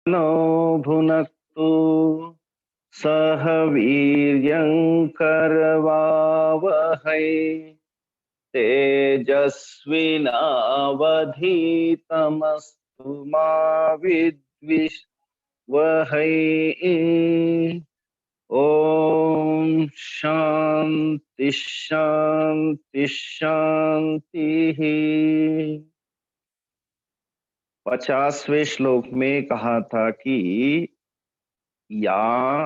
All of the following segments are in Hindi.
नो भुनक्तु सह वीर्यं करवावहै तेजस्विनावधीतमस्तु मा विद्विषवहै। ओम शांति शांति शांति। 50वें श्लोक में कहा था कि या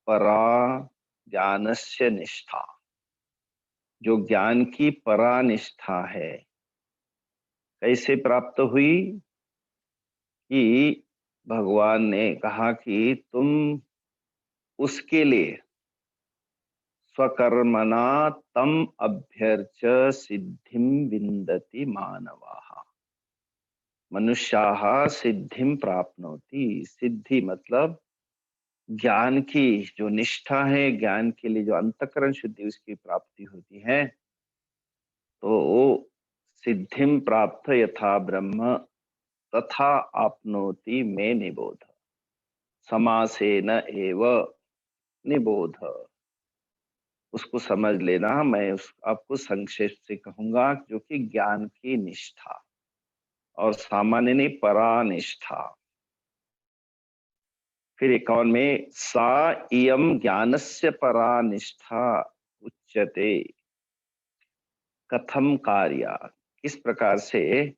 परा ज्ञानस्य निष्ठा, जो ज्ञान की परा निष्ठा है, कैसे प्राप्त हुई कि भगवान ने कहा कि तुम उसके लिए स्वकर्मणा तम अभ्यर्च सिद्धिं विन्दति मानवाः। मनुष्याः सिद्धिं प्राप्नोति। सिद्धि मतलब ज्ञान की जो निष्ठा है, ज्ञान के लिए जो अंतःकरण शुद्धि उसकी प्राप्ति होती है। तो सिद्धिं प्राप्त यथा ब्रह्म तथा आपनोति में निबोध, समासेन एव निबोध। उसको समझ लेना। मैं आपको संक्षेप से कहूंगा, जो कि ज्ञान की निष्ठा और सामान्य नहीं, परा निष्ठा। फिर 51 में सा इयं ज्ञानस्य परा निष्ठा उच्यते कथम कार्या, किस प्रकार से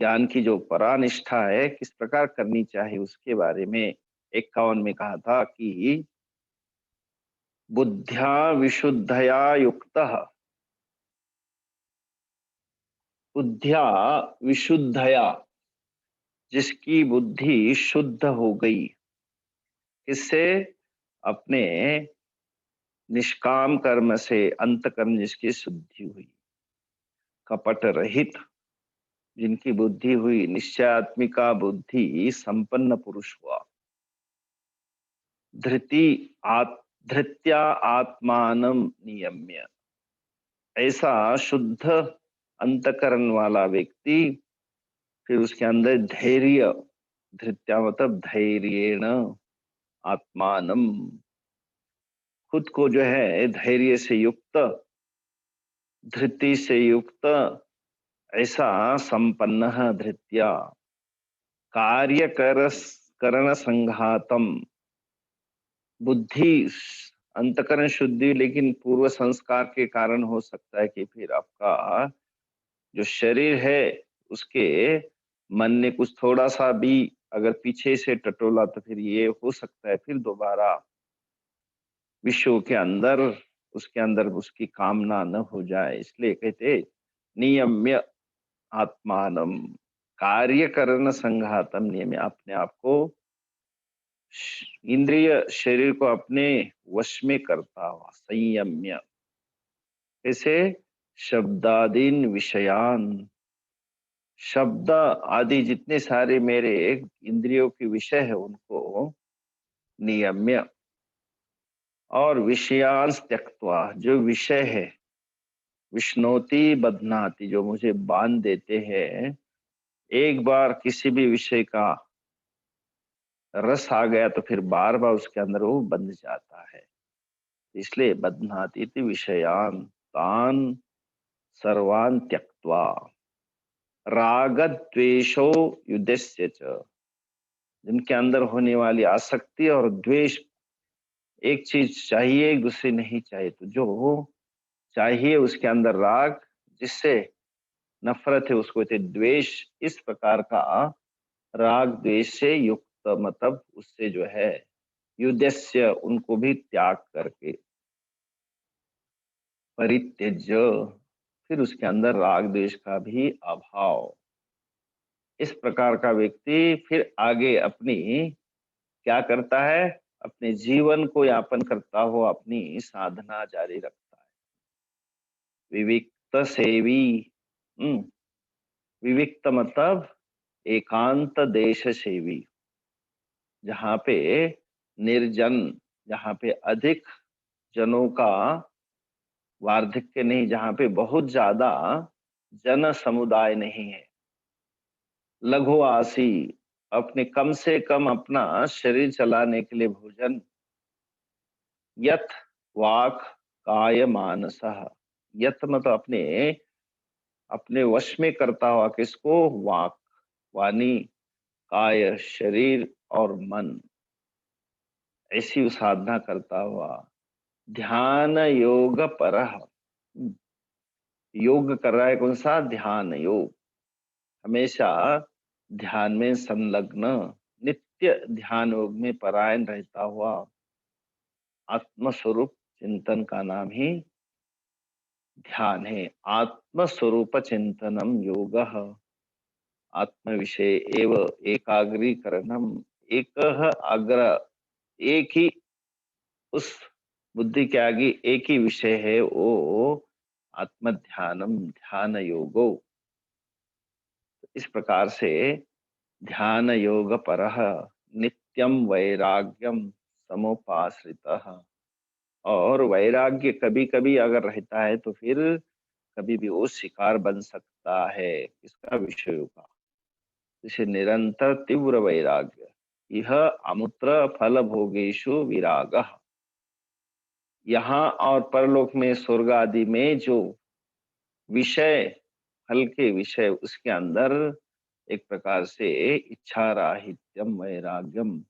ज्ञान की जो परा निष्ठा है किस प्रकार करनी चाहिए उसके बारे में 51 में कहा था कि बुद्ध्या विशुद्धया युक्तः, बुद्ध्या विशुद्धया, जिसकी बुद्धि शुद्ध हो गई, किससे? अपने निष्काम कर्म से अंतकर्म जिसकी शुद्धि हुई, कपट रहित जिनकी बुद्धि हुई, निश्चयात्मिका बुद्धि संपन्न पुरुष हुआ। धृत्या आत्मानं नियम्य, ऐसा शुद्ध अंतकरण वाला व्यक्ति फिर उसके अंदर धैर्य, धृत्या मतलब धैर्येण आत्मानम, खुद को जो है धैर्य से युक्त, धृति से युक्त, ऐसा संपन्न धृत्या कार्य करण संघातम, बुद्धि अंतकरण शुद्धि लेकिन पूर्व संस्कार के कारण हो सकता है कि फिर आपका जो शरीर है उसके मन ने कुछ थोड़ा सा भी अगर पीछे से टटोला तो फिर ये हो सकता है फिर दोबारा विश्व के अंदर उसके अंदर उसकी कामना न हो जाए। इसलिए कहते नियम्य आत्मानम, कार्य करण संघातम, नियम्य, अपने आप को इंद्रिय शरीर को अपने वश में करता हुआ, संयम्य, ऐसे शब्दादीन विषयान, शब्द आदि जितने सारे मेरे इंद्रियों के विषय है उनको नियम्य, और विषयान त्यक्त्वा, जो विषय है, विष्णोति बध्नाति, जो मुझे बांध देते हैं, एक बार किसी भी विषय का रस आ गया तो फिर बार बार उसके अंदर वो बंध जाता है। इसलिए बध्नाति विषयान तान सर्वान त्यक्त्वा राग द्वेषो युद्धस्य च, जिनके अंदर होने वाली आसक्ति और द्वेष, एक चीज चाहिए एक दूसरी नहीं चाहिए, तो जो चाहिए उसके अंदर राग, जिससे नफरत है उसको कहते द्वेष। इस प्रकार का राग द्वेष से युक्त मतलब उससे जो है युद्धस्य, उनको भी त्याग करके, परित्यज्य, फिर उसके अंदर राग द्वेष का भी अभाव। इस प्रकार का व्यक्ति फिर आगे अपनी क्या करता है, अपने जीवन को यापन करता हो अपनी साधना जारी रखता है। विविक्त सेवी, विविक्त मतलब एकांत देश सेवी, जहाँ पे निर्जन, जहाँ पे अधिक जनों का वार्धक्य नहीं, जहाँ पे बहुत ज्यादा जन समुदाय नहीं है, लघुवासी, अपने कम से कम अपना शरीर चलाने के लिए भोजन, यत वाक काय मानसः, यत मतलब अपने अपने वश में करता हुआ किसको, वाक वाणी, काय शरीर और मन, ऐसी साधना करता हुआ ध्यान योग परः, योग कर रहा है, कौन सा, ध्यान योग, हमेशा ध्यान में संलग्न, नित्य ध्यान योग में परायण रहता हुआ आत्म स्वरूप चिंतन का नाम ही ध्यान है। आत्म स्वरूप चिंतनम योग, आत्म विषय एव एकाग्रीकरणम, एक अग्र, एक ही, उस बुद्धि के आगे एक ही विषय है, वो आत्म ध्यानम ध्यान योगो। इस प्रकार से ध्यान योग परः नित्यम वैराग्यम समुपाश्रितः, और वैराग्य कभी कभी अगर रहता है तो फिर कभी भी वो शिकार बन सकता है इसका, विषयों का। जैसे निरंतर तीव्र वैराग्य, यह अमूत्र फल भोगेशु विरागः, यहाँ और परलोक में स्वर्ग आदि में जो विषय, फल के विषय, उसके अंदर एक प्रकार से इच्छा राहित्यम वैराग्यम,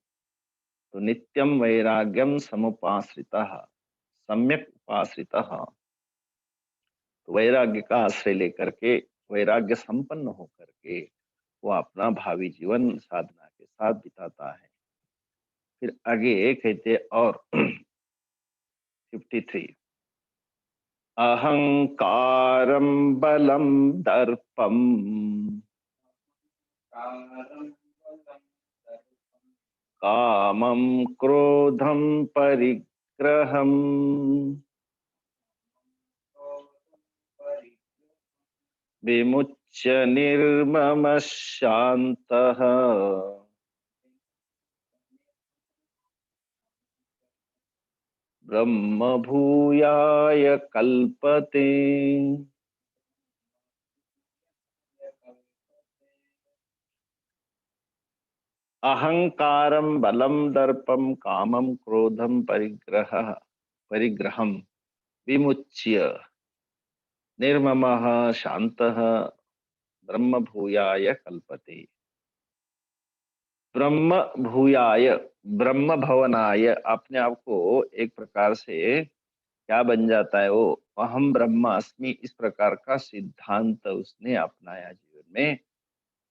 तो नित्यम वैराग्यम समुपाश्रितः, सम्यक उपाश्रितः, तो वैराग्य का आश्रय लेकर के, वैराग्य संपन्न होकर के वो अपना भावी जीवन साधना के साथ बिताता है। फिर आगे कहते और 53, अहंकारं बलं दर्पं कामं क्रोधं परिग्रहम् विमुच्य निर्ममः शान्तः ब्रह्म भूयाय कल्पते। अहंकारं बलं दर्पं कामं क्रोधं परिग्रहं विमुच्य निर्ममः शान्तः ब्रह्म भूयाय कल्पते। ब्रह्म भूयाय, ब्रह्म भवनाय, अपने आप को एक प्रकार से क्या बन जाता है वो, अहम ब्रह्मास्मि, इस प्रकार का सिद्धांत उसने अपनाया जीवन में,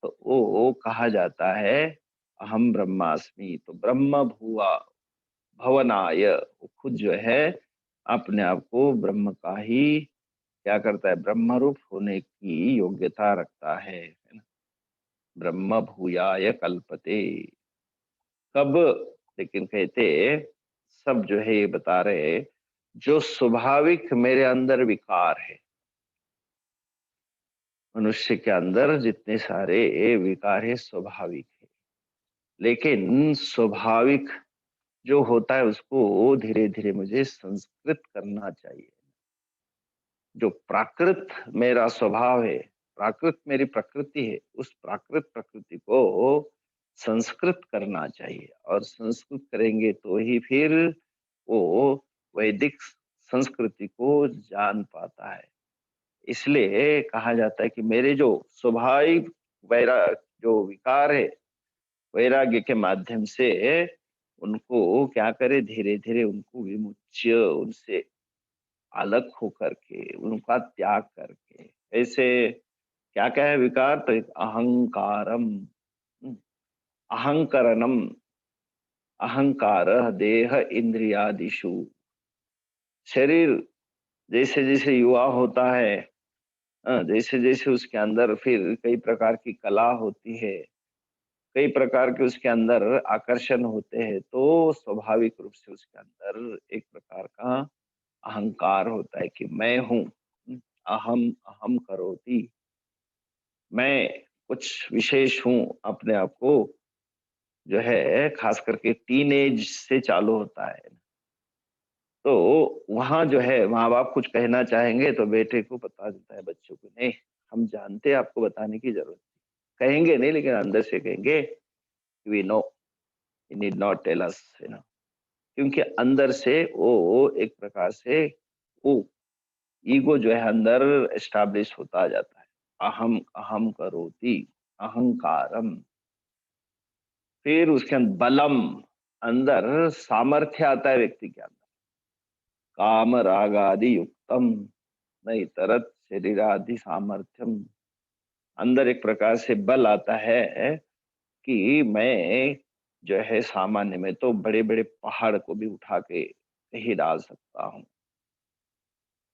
तो वो कहा जाता है अहम ब्रह्मास्मि। तो ब्रह्म भुआ भवनाय, वो खुद जो है अपने आप को ब्रह्म का ही क्या करता है, ब्रह्म रूप होने की योग्यता रखता है ना? ब्रह्म भूयाय कल्पते, कब, लेकिन कहते सब जो है ये बता रहे, जो स्वाभाविक मेरे अंदर विकार है, मनुष्य के अंदर जितने सारे विकार है स्वाभाविक है, लेकिन स्वाभाविक जो होता है उसको धीरे धीरे मुझे संस्कृत करना चाहिए। जो प्राकृत मेरा स्वभाव है, प्राकृत मेरी प्रकृति है, उस प्राकृत प्रकृति को संस्कृत करना चाहिए, और संस्कृत करेंगे तो ही फिर वो वैदिक संस्कृति को जान पाता है। इसलिए कहा जाता है कि मेरे जो स्वाभाविक जो विकार है, वैराग्य के माध्यम से उनको क्या करे, धीरे धीरे उनको विमुच्य, उनसे अलग होकर के, उनका त्याग करके, ऐसे क्या क्या है विकार, तो एक अहंकारम, अहंकरणम, अहंकार देह इंद्रियादिषु, शरीर जैसे जैसे युवा होता है, जैसे जैसे उसके अंदर फिर कई प्रकार की कला होती है, कई प्रकार के उसके अंदर आकर्षण होते हैं, तो स्वाभाविक रूप से उसके अंदर एक प्रकार का अहंकार होता है कि मैं हूँ, अहम अहम करोति, मैं कुछ विशेष हूँ, अपने आप को जो है खास करके टीनेज से चालू होता है, तो वहां जो है माँ बाप कुछ कहना चाहेंगे तो बेटे को बता देता है, बच्चों को, नहीं हम जानते हैं, आपको बताने की जरूरत नहीं, कहेंगे नहीं लेकिन अंदर से कहेंगे we know, he need not tell us, क्योंकि अंदर से वो एक प्रकार से वो ईगो जो है अंदर एस्टैब्लिश होता जाता है। अहम अहम करोति, अहंकारम। फिर उसके अंदर बलम, अंदर सामर्थ्य आता है व्यक्ति के अंदर। काम रागादि युक्तम नहीं तरत शरीरादि सामर्थ्यम। अंदर एक प्रकार से बल आता है कि मैं जो है सामान्य में तो बड़े बड़े पहाड़ को भी उठा के कहीं डाल सकता हूँ,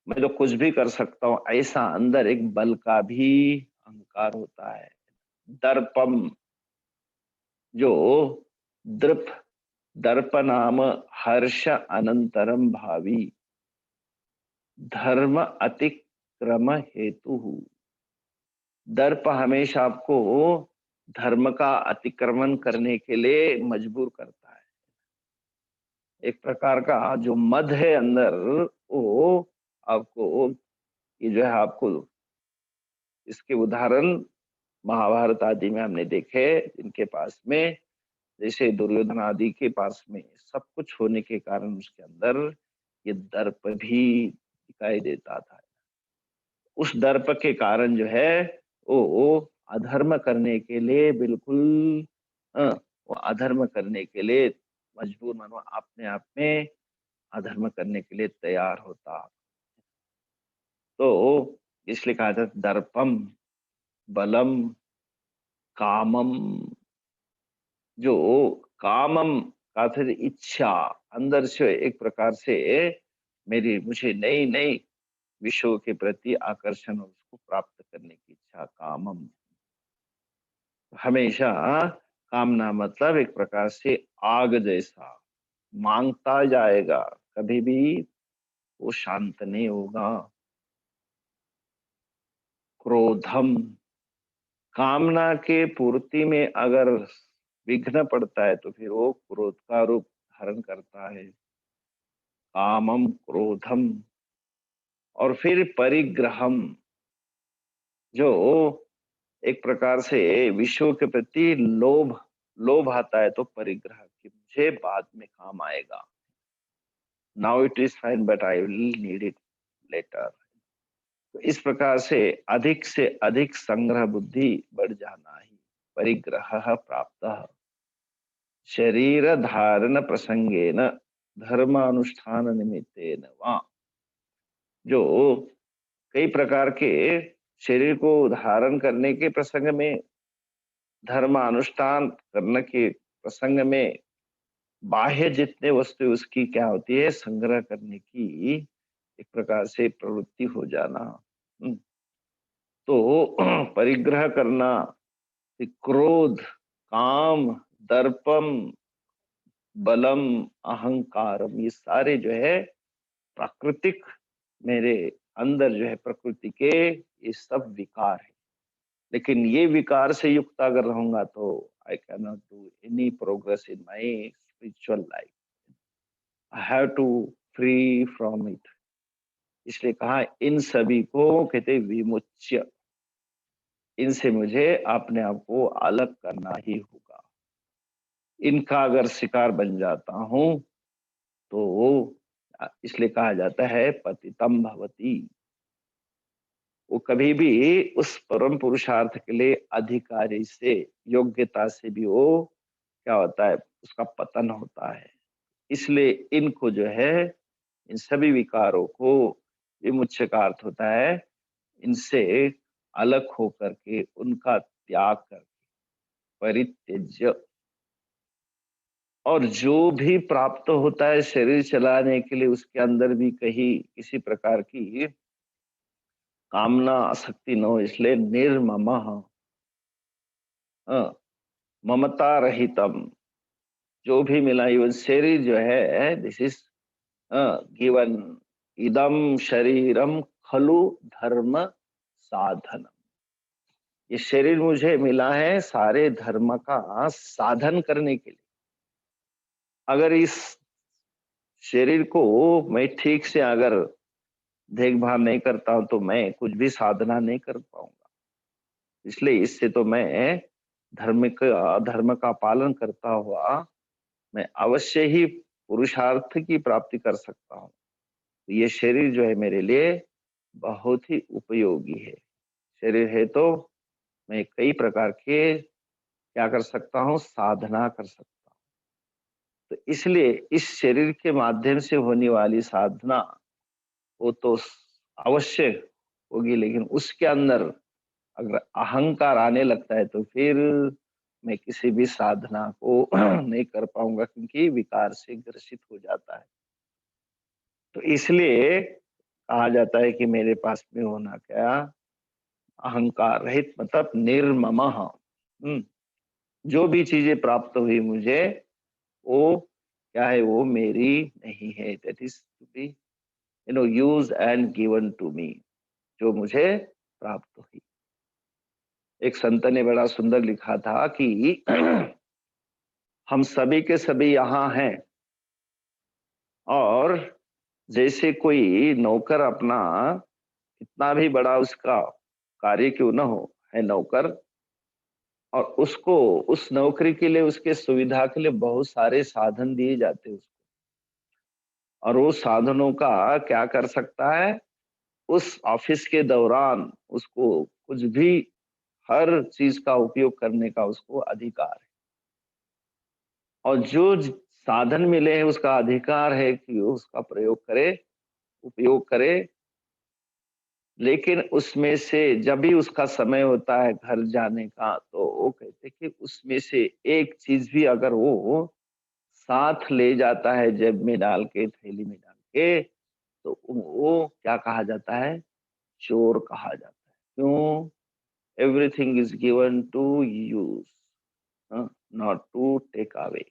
मैं तो कुछ भी कर सकता हूँ, ऐसा अंदर एक बल का भी अहंकार होता है। दर्पम, जो दृप, दर्प नाम हर्ष अनंतरम भावी धर्म अतिक्रम हेतु। दर्प हमेशा आपको धर्म का अतिक्रमण करने के लिए मजबूर करता है। एक प्रकार का जो मद है अंदर, वो आपको, ये जो है आपको, इसके उदाहरण महाभारत आदि में हमने देखे, इनके पास में जैसे दुर्योधन आदि के पास में सब कुछ होने के कारण उसके अंदर ये दर्प भी दिखाई देता था। उस दर्प के कारण जो है वो अधर्म करने के लिए बिल्कुल, वो अधर्म करने के लिए मजबूर, मानो अपने आप में अधर्म करने के लिए तैयार होता। तो इसलिए कहा जाता दर्पम, बलम, कामम। जो कामम का फिर इच्छा, अंदर से एक प्रकार से मेरी, मुझे नई नई विषयों के प्रति आकर्षण और उसको प्राप्त करने की इच्छा, कामम। हमेशा कामना मतलब एक प्रकार से आग जैसा मांगता जाएगा, कभी भी वो शांत नहीं होगा। क्रोधम, कामना के पूर्ति में अगर विघ्न पड़ता है तो फिर वो क्रोध का रूप धारण करता है। कामम क्रोधम। और फिर परिग्रहम, जो एक प्रकार से विषयों के प्रति लोभ, लोभ आता है तो परिग्रह कि मुझे बाद में काम आएगा, now it is fine but I will need it later. तो इस प्रकार से अधिक संग्रह बुद्धि बढ़ जाना ही परिग्रह प्राप्त। शरीर धारण प्रसंगेन धर्मानुष्ठान निमित्तेन वा। जो कई प्रकार के शरीर को धारण करने के प्रसंग में, धर्म अनुष्ठान करने के प्रसंग में बाह्य जितने वस्तु उसकी क्या होती है, संग्रह करने की एक प्रकार से प्रवृत्ति हो जाना। हम्म, तो परिग्रह करना, क्रोध, काम, दर्पम, बलम, अहंकारम, ये सारे जो है प्राकृतिक मेरे अंदर जो है प्रकृति के ये सब विकार है। लेकिन ये विकार से युक्त अगर रहूंगा तो I can not do any progress in my spiritual life. I have to free from it. इसलिए कहा इन सभी को कहते विमुच्य, इनसे मुझे अपने आप को अलग करना ही होगा। इनका अगर शिकार बन जाता हूं तो इसलिए कहा जाता है पतितम भवती। वो कभी भी उस परम पुरुषार्थ के लिए अधिकारी से, योग्यता से भी वो क्या होता है, उसका पतन होता है। इसलिए इनको जो है, इन सभी विकारों को, विमुच्य का अर्थ होता है इनसे अलग होकर के, उनका त्याग करके, परित्यज्य। और जो भी प्राप्त होता है शरीर चलाने के लिए, उसके अंदर भी कहीं किसी प्रकार की कामना आसक्ति न हो, इसलिए निर्ममः, ममता रहितम। जो भी मिला, इवन शरीर जो है, दिस इज गिवन, इदम शरीरम खलु धर्म साधन। ये शरीर मुझे मिला है सारे धर्म का साधन करने के लिए। अगर इस शरीर को मैं ठीक से अगर देखभाल नहीं करता हूं तो मैं कुछ भी साधना नहीं कर पाऊंगा। इसलिए इससे तो मैं धर्म का पालन करता हुआ मैं अवश्य ही पुरुषार्थ की प्राप्ति कर सकता हूँ। ये शरीर जो है मेरे लिए बहुत ही उपयोगी है। शरीर है तो मैं कई प्रकार के क्या कर सकता हूँ, साधना कर सकता हूँ। तो इसलिए इस शरीर के माध्यम से होने वाली साधना वो तो अवश्य होगी, लेकिन उसके अंदर अगर अहंकार आने लगता है तो फिर मैं किसी भी साधना को नहीं कर पाऊंगा, क्योंकि विकार से ग्रसित हो जाता है। तो इसलिए कहा जाता है कि मेरे पास में होना क्या, अहंकार रहित मतलब निर्ममः। जो भी चीजें प्राप्त हुई मुझे वो क्या है, वो मेरी नहीं है। That is to be use and given to me. जो मुझे प्राप्त हुई। एक संत ने बड़ा सुंदर लिखा था कि हम सभी के सभी यहाँ हैं, और जैसे कोई नौकर अपना कितना भी बड़ा उसका कार्य क्यों न हो, है नौकर, और उसको उस नौकरी के लिए उसके सुविधा के लिए बहुत सारे साधन दिए जाते हैं उसको, और वो साधनों का क्या कर सकता है, उस ऑफिस के दौरान उसको कुछ भी हर चीज का उपयोग करने का उसको अधिकार है। और जो साधन मिले हैं उसका अधिकार है कि वो उसका प्रयोग करे, उपयोग करे। लेकिन उसमें से जब भी उसका समय होता है घर जाने का, तो वो कहते कि उसमें से एक चीज भी अगर वो साथ ले जाता है जेब में डाल के, थैली में डाल के, तो वो क्या कहा जाता है, चोर कहा जाता है। क्यों? Everything is given to use, not to take away.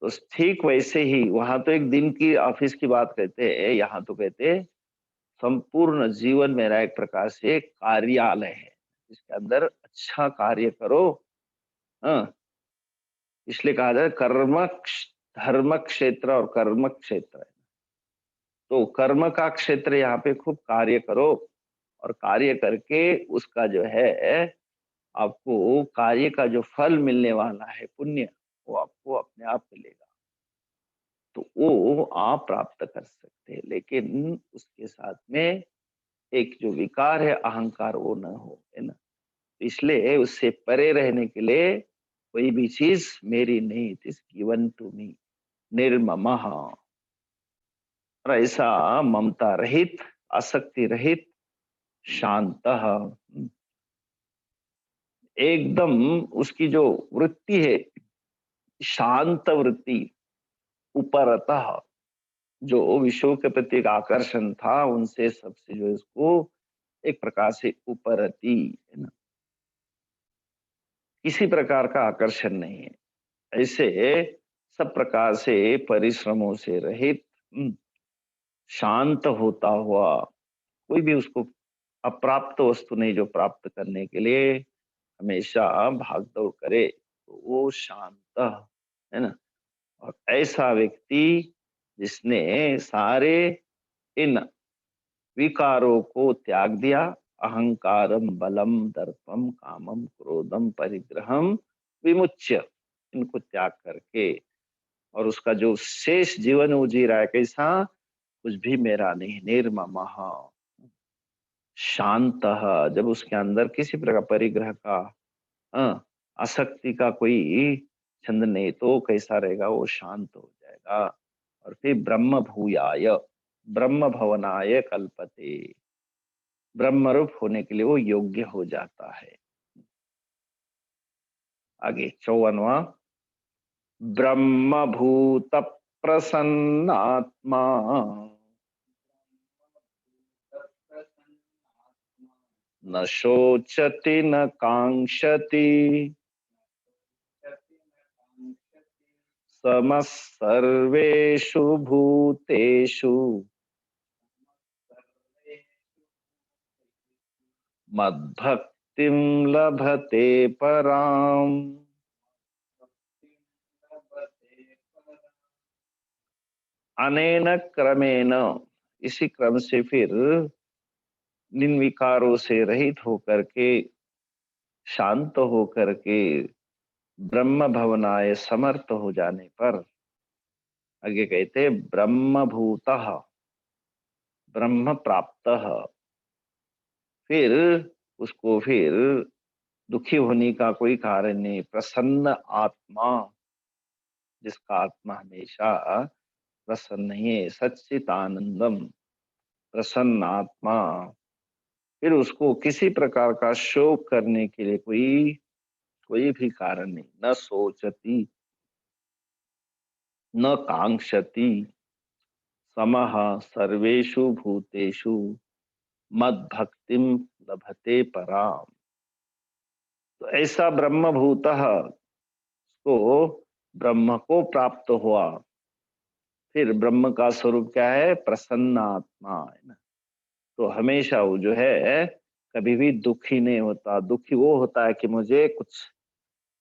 तो ठीक वैसे ही वहां तो एक दिन की ऑफिस की बात कहते हैं, यहाँ तो कहते हैं संपूर्ण जीवन मेरा एक प्रकार से कार्यालय है, जिसके अंदर अच्छा कार्य करो। हाँ, इसलिए कहा जाए धर्म क्षेत्र और कर्म क्षेत्र है। तो कर्म का क्षेत्र यहाँ पे खूब कार्य करो, और कार्य करके उसका जो है आपको कार्य का जो फल मिलने वाला है पुण्य, वो आपको अपने आप मिलेगा। तो वो आप प्राप्त कर सकते हैं, लेकिन उसके साथ में एक जो विकार है अहंकार वो न हो, है ना। इसलिए उससे परे रहने के लिए कोई भी चीज मेरी नहीं, it is given to me, निर्ममः। और ऐसा ममता रहित, आसक्ति रहित, शांत, एकदम उसकी जो वृत्ति है शांत वृत्ति, उपरतः, जो विषयों के प्रति एक आकर्षण था उनसे सबसे जो इसको एक प्रकार से उपरति, है ना, किसी प्रकार का आकर्षण नहीं है। ऐसे सब प्रकार से परिश्रमों से रहित, शांत होता हुआ, कोई भी उसको अप्राप्त वस्तु नहीं जो प्राप्त करने के लिए हमेशा भाग दौड़ करे, तो वो शांत, है ना। और ऐसा व्यक्ति जिसने सारे इन विकारों को त्याग दिया, अहंकारम बलम दर्पम कामम क्रोधम परिग्रहम विमुच्य, इनको त्याग करके, और उसका जो शेष जीवन वो जी रहा है कैसा, कुछ भी मेरा नहीं, निर्ममः, शांत। जब उसके अंदर किसी प्रकार परिग्रह का, आसक्ति का कोई छंद नहीं, तो कैसा रहेगा, वो शांत हो जाएगा। और फिर ब्रह्म भूयाय ब्रह्म भवनाय कल्पते, ब्रह्म रूप होने के लिए वो योग्य हो जाता है। आगे 54वां, ब्रह्म भूत प्रसन्नात्मा न शोचति न कांक्षति समः सर्वेषु भूतेषु मद्भक्तिं लभते पराम। अनेन क्रमेण, इसी क्रम से फिर निन विकारों से रहित होकर के शांत होकर के ब्रह्म भवनाय समर्थ हो जाने पर आगे कहते ब्रह्मभूतः ब्रह्म प्राप्त, फिर उसको फिर दुखी होने का कोई कारण नहीं। प्रसन्न आत्मा, जिसका आत्मा हमेशा प्रसन्न ही है, सच्चित आनंदम, प्रसन्न आत्मा, फिर उसको किसी प्रकार का शोक करने के लिए कोई कोई भी कारण नहीं। न सोचती न कांक्षति, समः सर्वेषु भूतेषु मद भक्तिम लभते पराम। तो ऐसा ब्रह्म भूतः को ब्रह्म को प्राप्त हुआ। फिर ब्रह्म का स्वरूप क्या है? प्रसन्न आत्मा है ना। तो हमेशा वो जो है कभी भी दुखी नहीं होता। दुखी वो होता है कि मुझे कुछ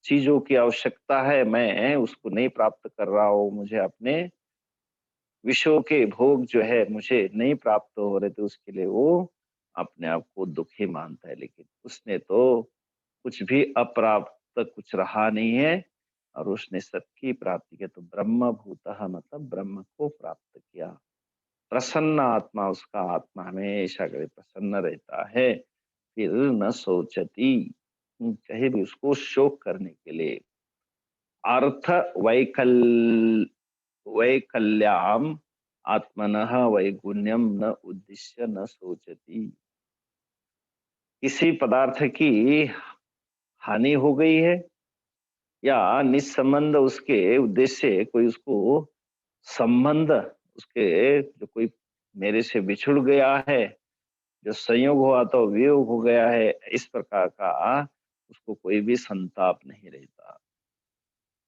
चीजों की आवश्यकता है, मैं उसको नहीं प्राप्त कर रहा हूँ, मुझे अपने विषयों के भोग जो है मुझे नहीं प्राप्त हो रहे, तो उसके लिए वो अपने आप को दुखी मानता है। लेकिन उसने तो कुछ भी अप्राप्त कुछ रहा नहीं है और उसने सबकी प्राप्ति की, तो ब्रह्म भूतः मतलब ब्रह्म को प्राप्त किया। प्रसन्न आत्मा, उसका आत्मा हमेशा करे प्रसन्न रहता है। फिर न सोचती, कहीं भी उसको शोक करने के लिए। अर्थ वैकल वैकल्याम आत्मनः वैगुण्यम न उद्देश्य न सोचती। किसी पदार्थ की हानि हो गई है या निस्संबंध उसके उद्देश्य से कोई उसको संबंध, उसके जो कोई मेरे से बिछुड़ गया है, जो संयोग हुआ तो वियोग हो गया है, इस प्रकार का उसको कोई भी संताप नहीं रहता,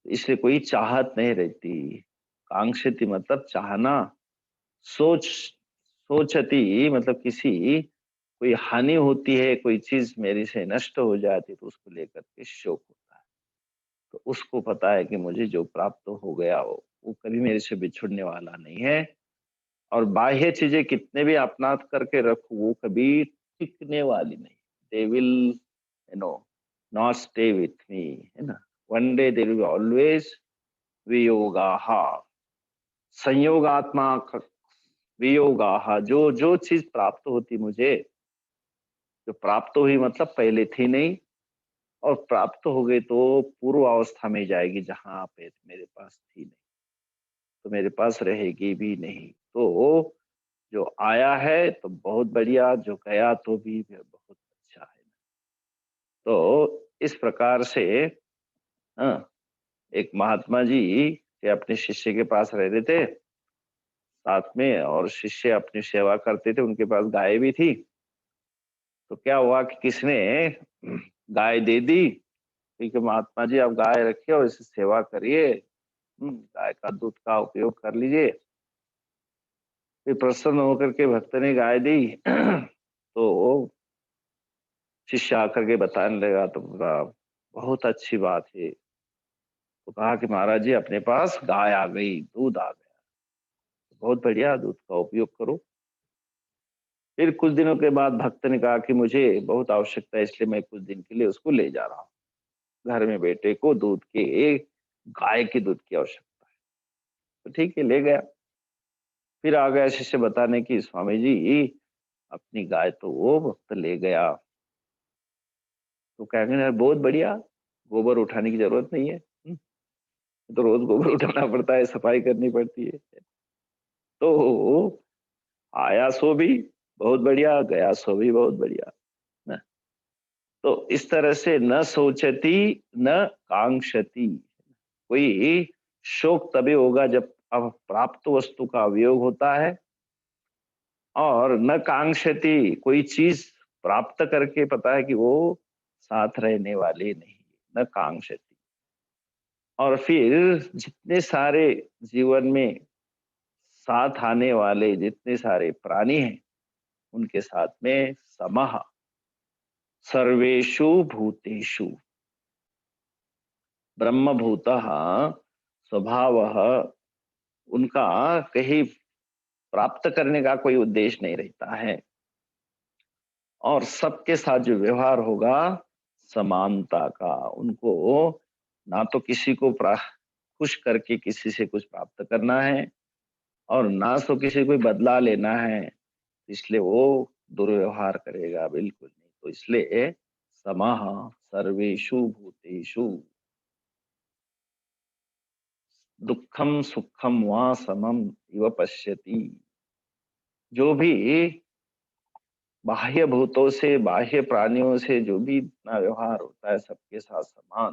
इसलिए कोई चाहत नहीं रहती। कांक्षति मतलब चाहना, सोचती मतलब किसी कोई हानि होती है, कोई चीज मेरी से नष्ट हो जाती, तो उसको लेकर के शोक होता है। तो उसको पता है कि मुझे जो प्राप्त हो गया वो कभी मेरे से बिछुड़ने वाला नहीं है, और बाह्य चीजें कितने भी अपना करके रखो वो कभी टिकने वाली नहीं। They will not stay with me, है ना। One day there will always वियोगाहा, संयोगात्मा वियोगाहा। जो जो चीज प्राप्त होती मुझे, जो प्राप्त हुई मतलब पहले थी नहीं, और प्राप्त हो गई तो पूर्व अवस्था में जाएगी जहां पे मेरे पास थी नहीं, तो मेरे पास रहेगी भी नहीं। तो जो आया है तो बहुत बढ़िया, जो गया तो भी बहुत अच्छा है। तो इस प्रकार से हाँ, एक महात्मा जी के अपने शिष्य के पास रहते थे साथ में, और शिष्य अपनी सेवा करते थे, उनके पास गाय भी थी। तो क्या हुआ कि किसने गाय दे दी, ठीक है महात्मा जी आप गाय रखिए और इसकी सेवा करिए, गाय का दूध का उपयोग कर लीजिए। फिर प्रसन्न होकर के भक्त ने गाय दी तो शिष्य आकर के बताने लगा, तो बोला बहुत अच्छी बात है। तो कहा कि महाराज जी अपने पास गाय आ गई, दूध आ गया, बहुत बढ़िया, दूध का उपयोग करो। फिर कुछ दिनों के बाद भक्त ने कहा कि मुझे बहुत आवश्यकता है, इसलिए मैं कुछ दिन के लिए उसको ले जा रहा हूँ। घर में बेटे को दूध के, गाय के दूध की आवश्यकता है। तो ठीक है, ले गया। फिर आ गया शिष्य बताने की स्वामी जी अपनी गाय तो वो भक्त ले गया। तो कहेंगे यार बहुत बढ़िया, गोबर उठाने की जरूरत नहीं है, तो रोज गोबर उठाना पड़ता है, सफाई करनी पड़ती है। तो आया सो भी बहुत बढ़िया, गया सो भी बहुत बढ़िया ना। तो इस तरह से न सोचती न कांक्षती। कोई शोक तभी होगा जब अब प्राप्त वस्तु का वियोग होता है, और न कांक्षती, कोई चीज प्राप्त करके पता है कि वो साथ रहने वाली नहीं, न कांक्षती। और फिर जितने सारे जीवन में साथ आने वाले जितने सारे प्राणी हैं, उनके साथ में समः सर्वेषु भूतेषु ब्रह्मभूतः स्वभावः, उनका कहीं प्राप्त करने का कोई उद्देश्य नहीं रहता है, और सबके साथ जो व्यवहार होगा समानता का। उनको ना तो किसी को खुश करके किसी से कुछ प्राप्त करना है और ना तो किसी को बदला लेना है, इसलिए वो दुर्व्यवहार करेगा बिल्कुल नहीं। तो इसलिए समः सर्वेषु भूतेषु दुखम सुखम वा समम इव पश्यति। जो भी बाह्य भूतों से, बाह्य प्राणियों से जो भी इतना व्यवहार होता है सबके साथ समान,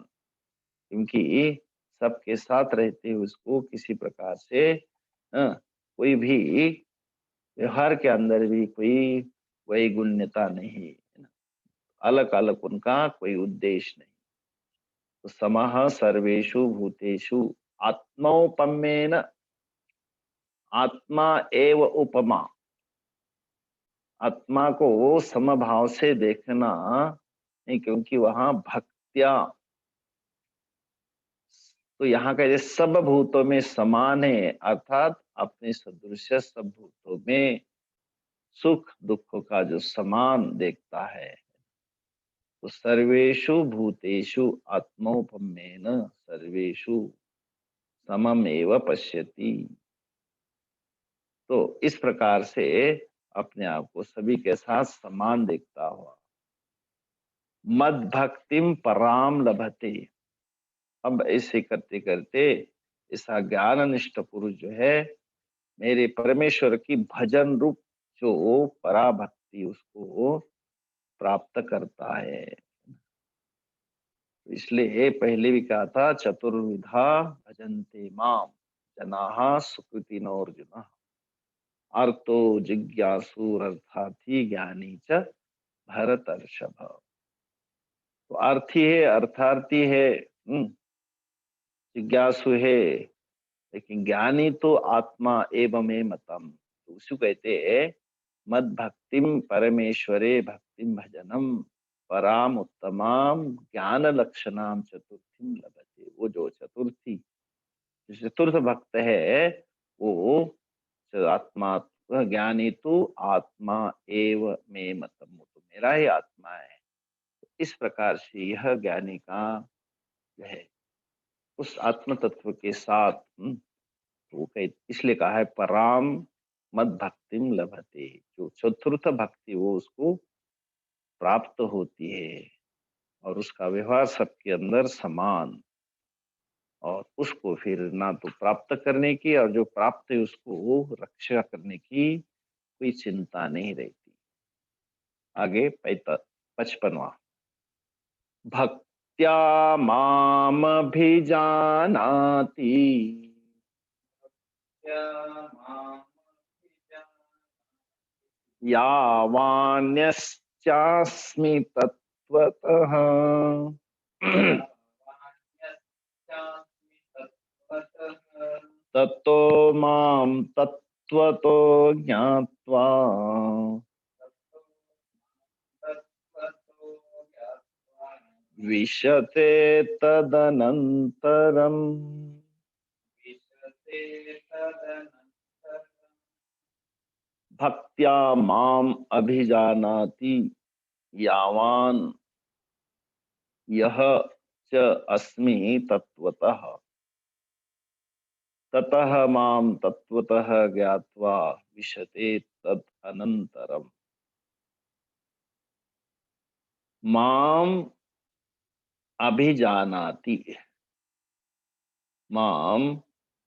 क्योंकि सबके साथ रहते हुए उसको किसी प्रकार से कोई भी व्यवहार के अंदर भी कोई वैगुण्यता नहीं है ना, अलग अलग उनका कोई उद्देश्य नहीं। तो समः सर्वेषु भूतेषु आत्मौपम्येन, आत्मा एव उपमा, आत्मा को वो समभाव से देखना नहीं, क्योंकि वहां भक्त्या, तो यहाँ का ये सब भूतों में समान है, अर्थात अपने सदृश सब भूतों में सुख दुख का जो समान देखता है। तो सर्वेषु भूतेषु आत्मौपम्येन सर्वेषु सममेव पश्यति। तो इस प्रकार से अपने आप को सभी के साथ समान देखता हुआ मद भक्तिम पराम लभते। अब ऐसे करते करते ऐसा ज्ञान निष्ठ पुरुष जो है मेरे परमेश्वर की भजन रूप जो पराभक्ति उसको प्राप्त करता है। तो इसलिए पहले भी कहा था चतुर्विधा भजन्ते माम जनाः सुकृतिनोर्जुन, अर्थो जिज्ञासुरर्थार्थी ज्ञानी च भरतर्षभ। तो अर्थी है, अर्थार्थी है, जिज्ञासु है, लेकिन ज्ञानी तो आत्मा एवं में मतम। तो उसको कहते हैं मद भक्तिम परमेश्वरे भक्तिम भजनम पराम उत्तमाम ज्ञान लक्षणाम चतुर्थी लभते। वो जो चतुर्थी चतुर्थ भक्त है वो आत्मा, ज्ञानी तो आत्मा एव में मतम, वो तो मेरा ही आत्मा है। इस प्रकार से यह ज्ञानी का जो है उस आत्म तत्व के साथ वो कह इसलिए कहा है पराम मद भक्तिम लभते, जो चतुर्थ भक्ति वो उसको प्राप्त होती है और उसका व्यवहार सबके अंदर समान, और उसको फिर ना तो प्राप्त करने की और जो प्राप्त है उसको रक्षा करने की कोई चिंता नहीं रहती। आगे 55वां, भक्त्या मामभिजानाति यावान्यश्चास्मि तत्त्वतः ततो मां तत्त्वतो ज्ञात्वा विशते तदनन्तरम्। भक्त्या माम अभिजानाति यावान यह च अस्मि तत्वतः ततः माम तत्वतः ज्ञात्वा विशते तद अनंतरम। माम अभिजानाति, माम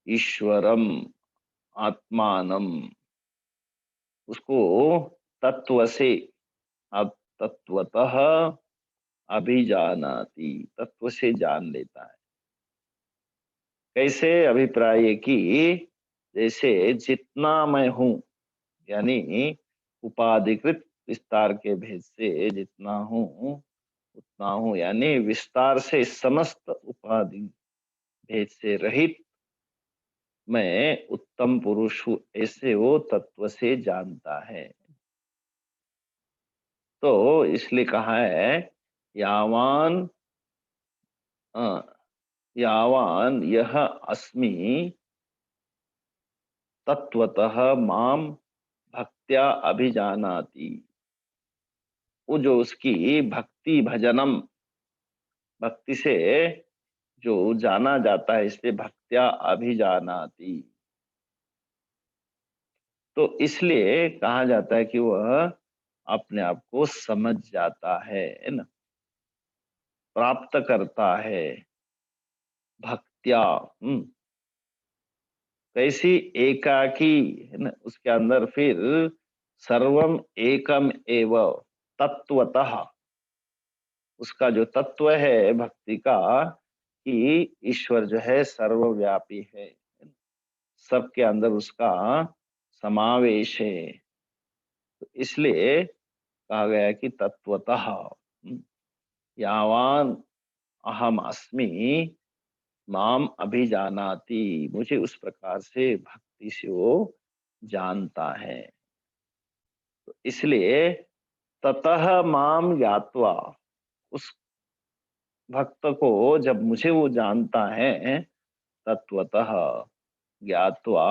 ईश्वरम आत्मानम, उसको तत्व से, अब तत्वतः अभिजानाति, तत्व से जान लेता है। कैसे? अभिप्राय है कि जैसे जितना मैं हूं, यानी उपाधिकृत विस्तार के भेद से जितना हूं उतना हूं, यानी विस्तार से समस्त उपाधि भेद से रहित मैं उत्तम पुरुष हूं, ऐसे वो तत्व से जानता है। तो इसलिए कहा है यावान यावान यह अस्मि तत्वतः माम भक्त्या अभिजानाति। वो जो उसकी भक्ति भजनम, भक्ति से जो जाना जाता है, इसलिए भक्त्या अभिजानाति। तो इसलिए कहा जाता है कि वह अपने आप को समझ जाता है ना, प्राप्त करता है भक्त्या। कैसी? एकाकी, है ना, उसके अंदर फिर सर्वम एकम एव तत्वतः, उसका जो तत्व है भक्ति का, कि ईश्वर जो है सर्वव्यापी है, सबके अंदर उसका समावेश है। तो इसलिए कहा गया है कि तत्वतः यावान अहम अस्मि माम अभिजानाति, मुझे उस प्रकार से भक्ति से वो जानता है। तो इसलिए ततः माम ज्ञात्वा, उस भक्त को जब मुझे वो जानता है, तत्वतः ज्ञात्वा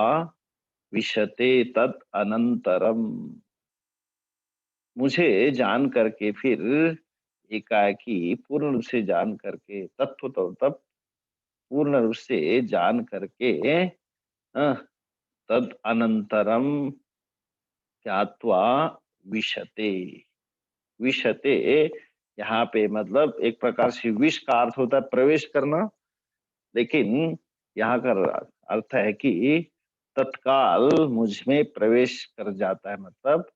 विशते तत् अनंतरम, मुझे जान करके फिर एकाएकी पूर्ण रूप से जान करके, तत्व तो तब पूर्ण रूप से जान करके अ, तद अनंतरम ज्ञात्वा विशते। विशते यहाँ पे मतलब एक प्रकार से विष का अर्थ होता है प्रवेश करना, लेकिन यहाँ का अर्थ है कि तत्काल मुझ में प्रवेश कर जाता है, मतलब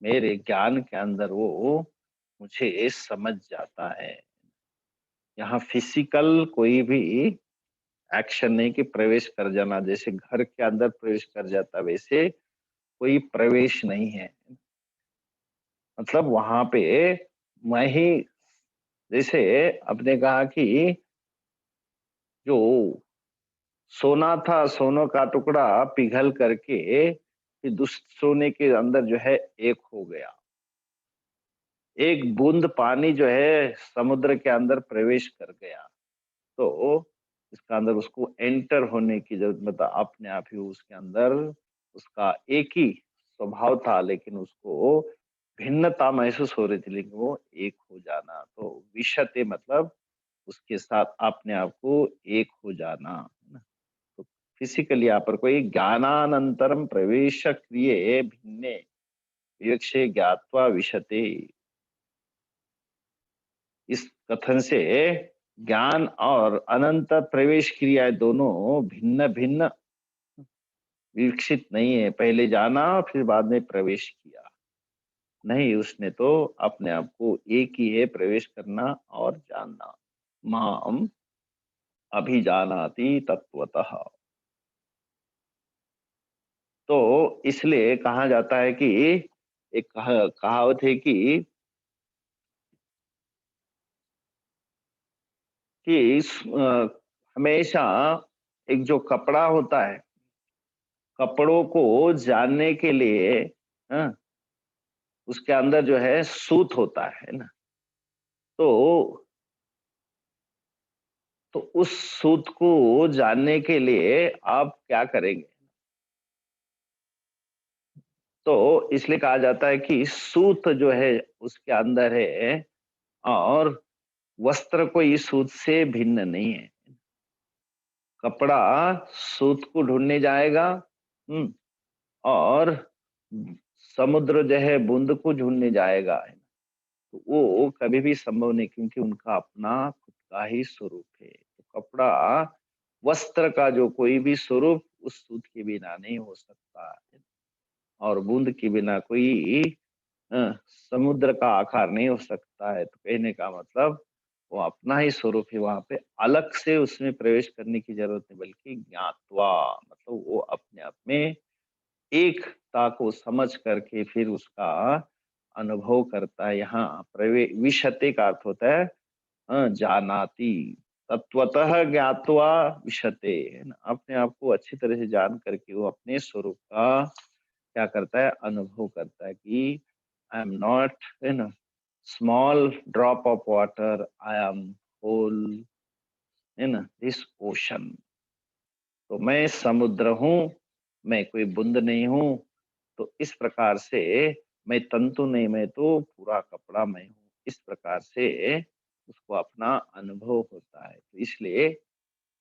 मेरे ज्ञान के अंदर वो मुझे समझ जाता है। यहाँ फिजिकल कोई भी एक्शन नहीं कि प्रवेश कर जाना, जैसे घर के अंदर प्रवेश कर जाता वैसे कोई प्रवेश नहीं है। मतलब वहां पे मैं ही, जैसे आपने कहा कि जो सोना था, सोने का टुकड़ा पिघल करके फिर सोने के अंदर जो है एक हो गया। एक बूंद पानी जो है समुद्र के अंदर प्रवेश कर गया, तो इसका अंदर उसको एंटर होने की जरूरत, मतलब अपने आप ही उसके अंदर उसका एक ही स्वभाव था, लेकिन उसको भिन्नता महसूस हो रही थी, लेकिन वो एक हो जाना। तो विशते मतलब उसके साथ अपने आप को एक हो जाना, है ना। तो फिजिकली यहाँ पर कोई ज्ञानानंतरम प्रवेश क्रिय भिन्ने विवक्षे ज्ञात्वा विशते, इस कथन से ज्ञान और अनंत प्रवेश क्रियाएं दोनों भिन्न भिन्न विकसित नहीं है। पहले जाना फिर बाद में प्रवेश किया नहीं, उसने तो अपने आप को एक ही है, प्रवेश करना और जानना। माम अभिजानाति तत्वतः। तो इसलिए कहा जाता है कि एक कहावत है कि हमेशा एक जो कपड़ा होता है, कपड़ों को जानने के लिए हाँ, उसके अंदर जो है सूत होता है ना। तो तो उस सूत को जानने के लिए आप क्या करेंगे? तो इसलिए कहा जाता है कि सूत जो है उसके अंदर है, और वस्त्र कोई सूत से भिन्न नहीं है। कपड़ा सूत को ढूंढने जाएगा, और समुद्र जो है बूंद को ढूंढने जाएगा, तो वो कभी भी संभव नहीं, क्योंकि उनका अपना खुद का ही स्वरूप है। तो कपड़ा, वस्त्र का जो कोई भी स्वरूप उस सूत के बिना नहीं हो सकता, और बूंद के बिना कोई समुद्र का आकार नहीं हो सकता है। तो कहने का मतलब वो अपना ही स्वरूप है, वहां पे अलग से उसमें प्रवेश करने की जरूरत नहीं, बल्कि ज्ञातवा मतलब वो अपने आप में एकता को समझ करके फिर उसका अनुभव करता है। यहाँ प्रवे विशते का अर्थ होता है जानाति, तत्वतः ज्ञात्वा विशते, है ना। अपने आप को अच्छी तरह से जान करके वो अपने स्वरूप का क्या करता है, अनुभव करता है कि I am not in small drop of water, I am whole in this ocean. तो मैं समुद्र हूँ, मैं कोई बूंद नहीं हूँ। तो इस प्रकार से मैं तंतु नहीं, मैं तो पूरा कपड़ा मैं हूँ, इस प्रकार से उसको अपना अनुभव होता है। तो इसलिए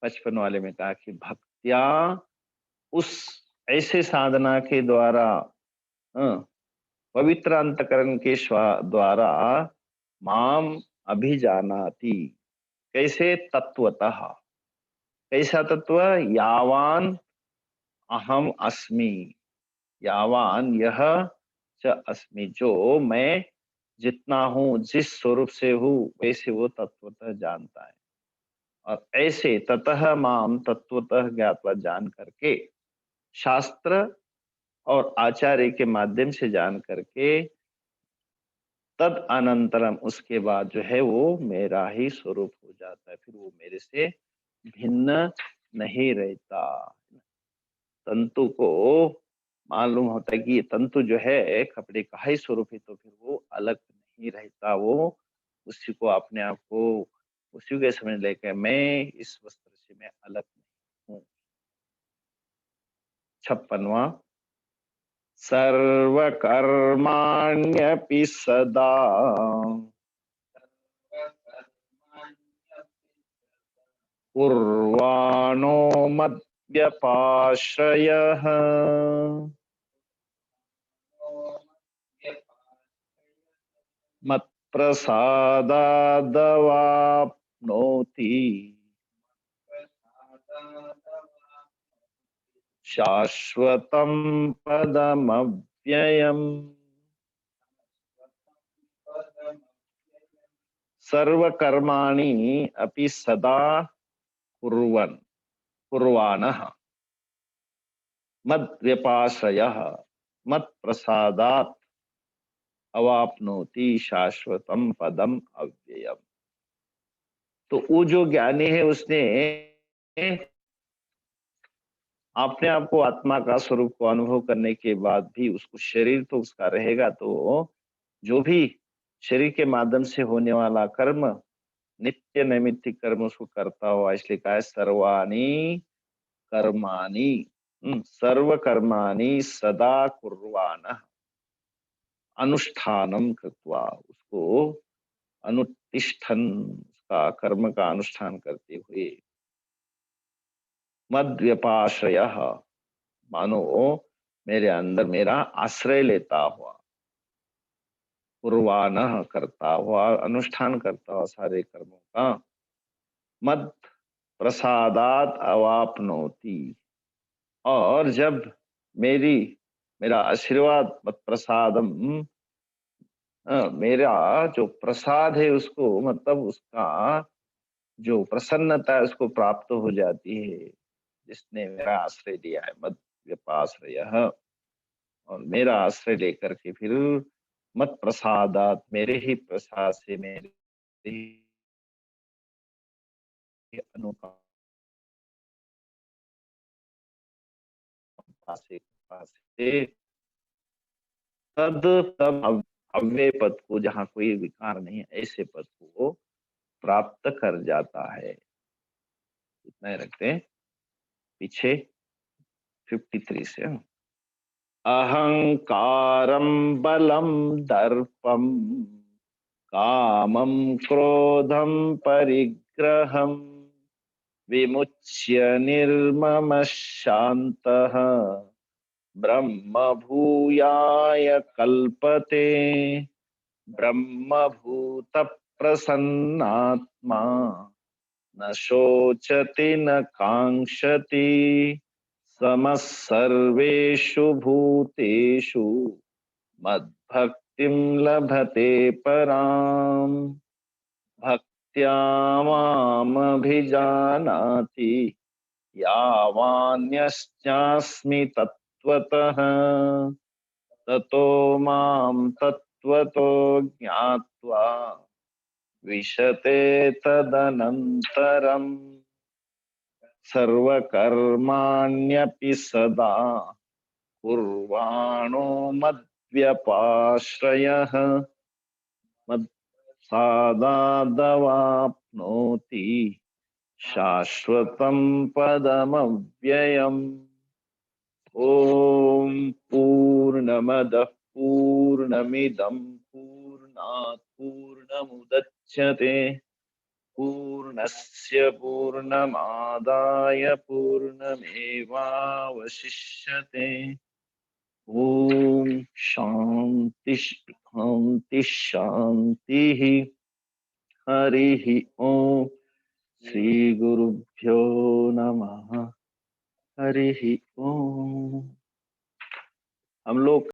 55 वाले में कहा कि भक्त्या उस ऐसे साधना के द्वारा हाँ, पवित्र अंतकरण के द्वारा माम अभिजानाति। कैसे? तत्वतः। कैसा तत्व? यावान अहम अस्मि, यावान यह च अस्मि, जो मैं जितना हूँ, जिस स्वरूप से हूँ, वैसे वो तत्वतः जानता है। और ऐसे ततः माम तत्वतः ज्ञातवा जान करके, शास्त्र और आचार्य के माध्यम से जान करके, तद अनंतरम उसके बाद जो है वो मेरा ही स्वरूप हो जाता है, फिर वो मेरे से भिन्न नहीं रहता। तंतु को मालूम होता है कि ये तंतु जो है कपड़े का ही स्वरूप है, तो फिर वो अलग नहीं रहता, वो उसी को अपने आप को उसी के समझ लेकर मैं इस वस्त्र से मैं अलग नहीं हूँ। 56वां, सर्वकर्माण्यपि सदा कुर्वाणो मद्व्यपाश्रयः मत्प्रसादादवाप्नोति शाश्वतं पदमव्ययम्। सर्वकर्माणि अपि सदा कुर्वन् कुर्वाणः मद्व्यपाश्रयः मत्प्रसादात् अवाप्नोति शाश्वतम पदम अव्ययम। तो वो जो ज्ञानी है उसने अपने आप को आत्मा का स्वरूप को अनुभव करने के बाद भी उसको शरीर तो उसका रहेगा, तो जो भी शरीर के माध्यम से होने वाला कर्म, नित्य नैमित्तिक कर्म उसको करता हुआ, इसलिए कहा है सर्वाणी कर्माणि सर्व कर्माणि सदा कुर्वाणः अनुष्ठानम कृत्वा, उसको अनुतिष्ठन का कर्म का अनुष्ठान करते हुए, मद व्यपाश्रय मानो मेरे अंदर मेरा आश्रय लेता हुआ, कुर्वाणः करता हुआ, अनुष्ठान करता हुआ सारे कर्मों का, मद प्रसादात अवाप्नोति, और जब मेरी मेरा आशीर्वाद मत प्रसादम मेरा जो प्रसाद है उसको, मतलब उसका जो प्रसन्नता है उसको प्राप्त हो जाती है, जिसने मेरा आश्रय लिया है। मत व्यपाश्रय, और मेरा आश्रय लेकर के फिर मत प्रसादात, मेरे ही प्रसाद से, मेरे ही अनुकंपा से, कृपा से, तद तब अव्यय पद को, जहाँ कोई विकार नहीं है, ऐसे पद को वो प्राप्त कर जाता है। इतना ही रखते हैं, पीछे 53 से। अहंकारं बलं दर्पं कामं क्रोधं परिग्रहं विमुच्य निर्ममः शान्तः ब्रह्म भूयाय कल्पते। ब्रह्मभूत प्रसन्नात्मा न शोचति न कांक्षति समः सर्वेषु भूतेषु मद्भक्तिं लभते पराम। भक्त्या मामभिजानाति यावान्यश्चास्मि तत्त्वतः ततो मां तत्त्वतो ज्ञात्वा विशते तदनन्तरम्। सर्वकर्माण्यपि सदा कुर्वाणो मद्व्यपाश्रयः मत्सादादवाप्नोति शाश्वतं पदमव्ययम्। ॐ पूर्णमदः पूर्णमिदं पूर्णात् पूर्णमुदच्यते पूर्णस्य पूर्णमादाय पूर्णमेवावशिष्यते। ओम शांति शांति शांति। हरि ओम। श्री गुरुभ्यो नमः। हरि